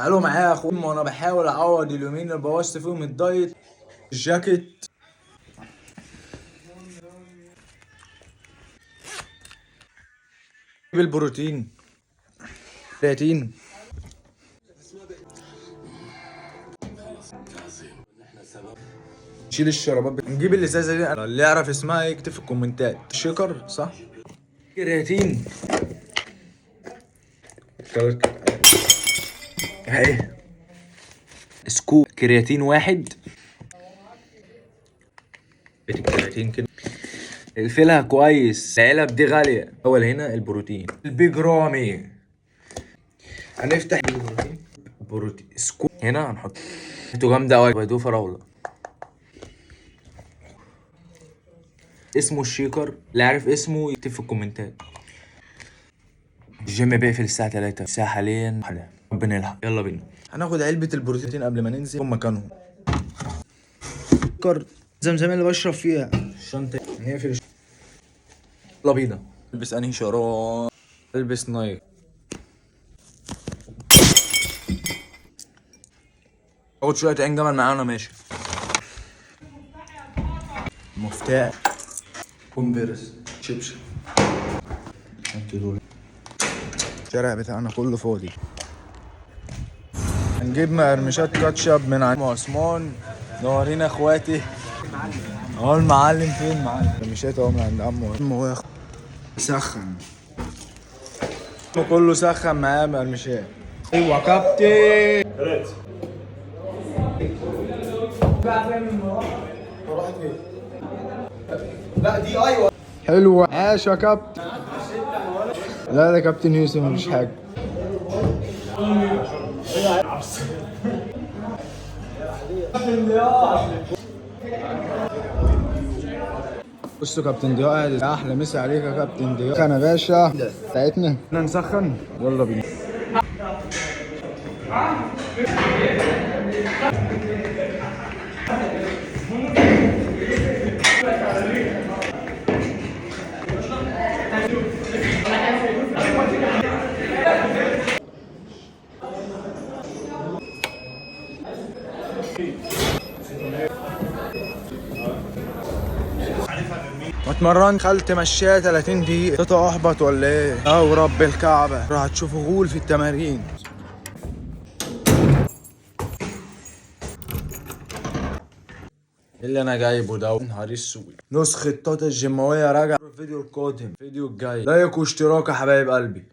تعالوا معايا يا اخويا وانا بحاول اعوض اليومين اللي بوظت فيهم الدايت. الجاكيت، نجيب البروتين، كرياتين، نشيل الشرابات، نجيب الازازه دي اللي يعرف اسمها يكتب في الكومنتات. شيكر صح، كرياتين اهي، سكوب كرياتين واحد. الكرياتين كده اقفلها كويس، العلب دي غالية. اول هنا البروتين البيج رامي، هنفتح البروتين سكوب هنا هنحط. انتوا جامدة اوي، بيضو فراولة. اسمه الشيكر، اللي عارف اسمه يكتب في الكومنتات. الجيم بيقفل الساعة 3، الساعة حاليا 1. بنلعب، يلا بينا. هناخد علبة البروتين قبل ما ننزل، هم مكانهم. شيكر زمزم اللي بشرب فيها، الشنطة نقفل. يلا بينا. البس انهي شراب؟ البس نايك. اخد شوية عين جمل معانا ماشي. مفتاح، كونفيرس، شبشب. الشارع بتاعنا كله فاضي. هنجيب مقرمشات كاتشب من عند عثمان. نورينا اخواتي. اهو المعلم. فين المعلم؟ مقرمشات اهو من عند عمو. هو ياخد سخن كله، سخن معاه مقرمشات. ايوه كابتن. لا دي ايوه حلوه. عاش يا كابتن. لا ده كابتن يوسف مش حاجه. بصوا كابتن ضياء قاعد. احلى مسا عليك يا كابتن ضياء. سخن يا باشا بتاعتنا. نسخن يلا بينا. اتمرن، خلت مشاية 30 دقيقة. تطلع احبط ولا ايه؟ او رب الكعبة راح تشوفوا غول في التمارين. اللي انا جايبه ده نهار اسود. نسخة طاطا الجيماوية راجع. الفيديو القادم، الفيديو الجاي. لايك واشتراك يا حبايب قلبي.